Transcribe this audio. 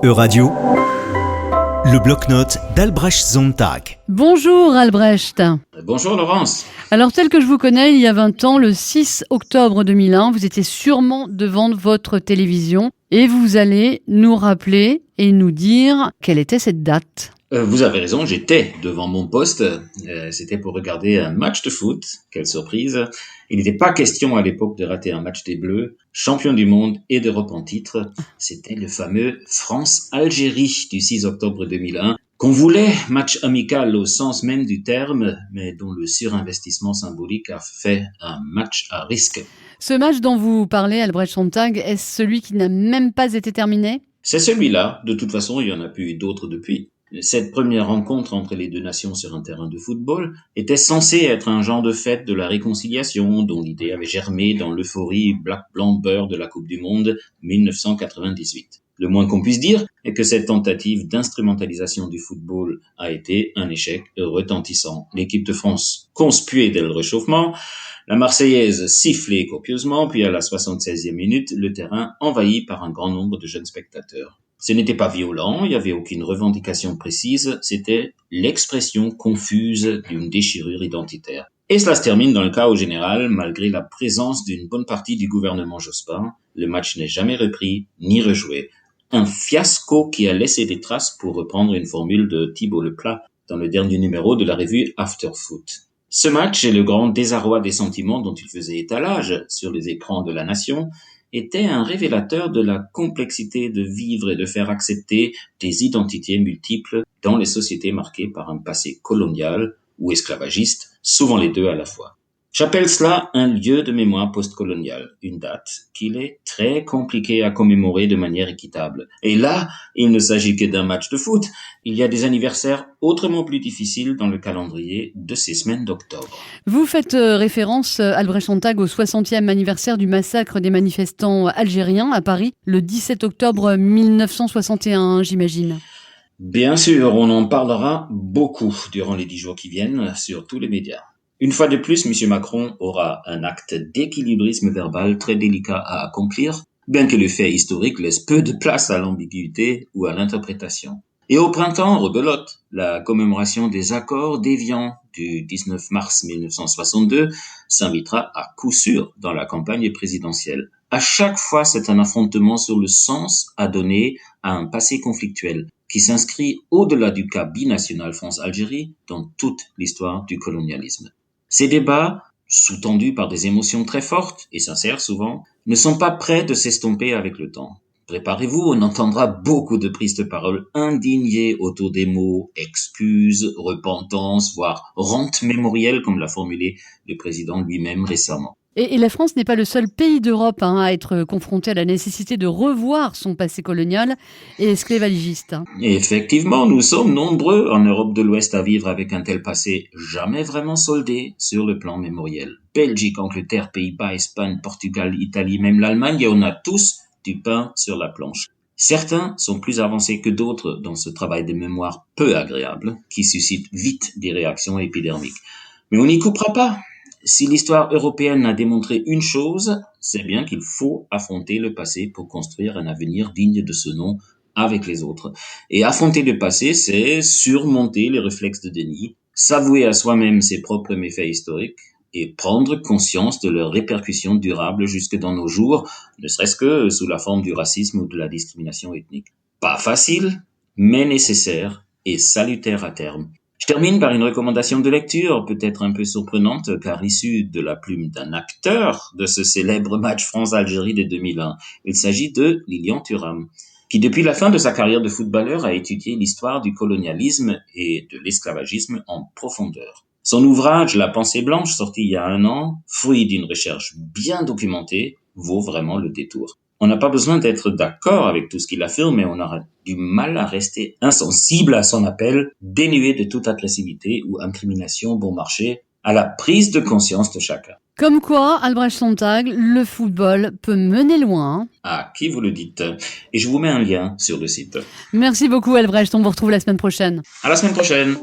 Euradio, le bloc-notes d'Albrecht Sonntag. Bonjour Albrecht. Bonjour Laurence. Alors tel que je vous connais, il y a 20 ans, le 6 octobre 2001, vous étiez sûrement devant votre télévision et vous allez nous rappeler et nous dire quelle était cette date. Vous avez raison, j'étais devant mon poste. C'était pour regarder un match de foot. Quelle surprise. Il n'était pas question à l'époque de rater un match des Bleus, champions du monde et d'Europe en titre. C'était le fameux France-Algérie du 6 octobre 2001, qu'on voulait match amical au sens même du terme, mais dont le surinvestissement symbolique a fait un match à risque. Ce match dont vous parlez, Albrecht Sonntag, est-ce celui qui n'a même pas été terminé ? C'est celui-là. De toute façon, il y en a plus d'autres depuis. Cette première rencontre entre les deux nations sur un terrain de football était censée être un genre de fête de la réconciliation dont l'idée avait germé dans l'euphorie black-blanc-beurre de la Coupe du Monde 1998. Le moins qu'on puisse dire est que cette tentative d'instrumentalisation du football a été un échec retentissant. L'équipe de France conspuée dès le réchauffement, la Marseillaise sifflait copieusement, puis à la 76e minute, le terrain envahi par un grand nombre de jeunes spectateurs. Ce n'était pas violent, il n'y avait aucune revendication précise, c'était l'expression confuse d'une déchirure identitaire. Et cela se termine dans le chaos général, malgré la présence d'une bonne partie du gouvernement Jospin. Le match n'est jamais repris, ni rejoué. Un fiasco qui a laissé des traces, pour reprendre une formule de Thibault Leplat dans le dernier numéro de la revue After Foot. Ce match et le grand désarroi des sentiments dont il faisait étalage sur les écrans de la nation était un révélateur de la complexité de vivre et de faire accepter des identités multiples dans les sociétés marquées par un passé colonial ou esclavagiste, souvent les deux à la fois. J'appelle cela un lieu de mémoire postcoloniale, une date qu'il est très compliqué à commémorer de manière équitable. Et là, il ne s'agit que d'un match de foot. Il y a des anniversaires autrement plus difficiles dans le calendrier de ces semaines d'octobre. Vous faites référence, Albrecht Sonntag, au 60e anniversaire du massacre des manifestants algériens à Paris, le 17 octobre 1961, j'imagine. Bien sûr, on en parlera beaucoup durant les 10 jours qui viennent sur tous les médias. Une fois de plus, M. Macron aura un acte d'équilibrisme verbal très délicat à accomplir, bien que le fait historique laisse peu de place à l'ambiguïté ou à l'interprétation. Et au printemps, rebelote, la commémoration des accords d'Évian du 19 mars 1962 s'invitera à coup sûr dans la campagne présidentielle. À chaque fois, c'est un affrontement sur le sens à donner à un passé conflictuel qui s'inscrit au-delà du cas binational France-Algérie dans toute l'histoire du colonialisme. Ces débats, sous-tendus par des émotions très fortes et sincères souvent, ne sont pas prêts de s'estomper avec le temps. Préparez-vous, on entendra beaucoup de prises de parole indignées autour des mots excuse, repentance, voire rente mémorielle, comme l'a formulé le président lui-même récemment. Et la France n'est pas le seul pays d'Europe à être confronté à la nécessité de revoir son passé colonial et esclavagiste. Et effectivement, nous sommes nombreux en Europe de l'Ouest à vivre avec un tel passé jamais vraiment soldé sur le plan mémoriel. Belgique, Angleterre, Pays-Bas, Espagne, Portugal, Italie, même l'Allemagne, et on a tous du pain sur la planche. Certains sont plus avancés que d'autres dans ce travail de mémoire peu agréable qui suscite vite des réactions épidermiques. Mais on n'y coupera pas. Si l'histoire européenne a démontré une chose, c'est bien qu'il faut affronter le passé pour construire un avenir digne de ce nom avec les autres. Et affronter le passé, c'est surmonter les réflexes de déni, s'avouer à soi-même ses propres méfaits historiques et prendre conscience de leurs répercussions durables jusque dans nos jours, ne serait-ce que sous la forme du racisme ou de la discrimination ethnique. Pas facile, mais nécessaire et salutaire à terme. Je termine par une recommandation de lecture, peut-être un peu surprenante, car issue de la plume d'un acteur de ce célèbre match France-Algérie de 2001. Il s'agit de Lilian Thuram, qui depuis la fin de sa carrière de footballeur a étudié l'histoire du colonialisme et de l'esclavagisme en profondeur. Son ouvrage « La pensée blanche », sorti il y a 1 an, fruit d'une recherche bien documentée, vaut vraiment le détour. On n'a pas besoin d'être d'accord avec tout ce qu'il affirme, mais on aura du mal à rester insensible à son appel, dénué de toute agressivité ou incrimination bon marché, à la prise de conscience de chacun. Comme quoi, Albrecht Sonntag, le football peut mener loin. Ah, qui vous le dites? Et je vous mets un lien sur le site. Merci beaucoup Albrecht, on vous retrouve la semaine prochaine. À la semaine prochaine.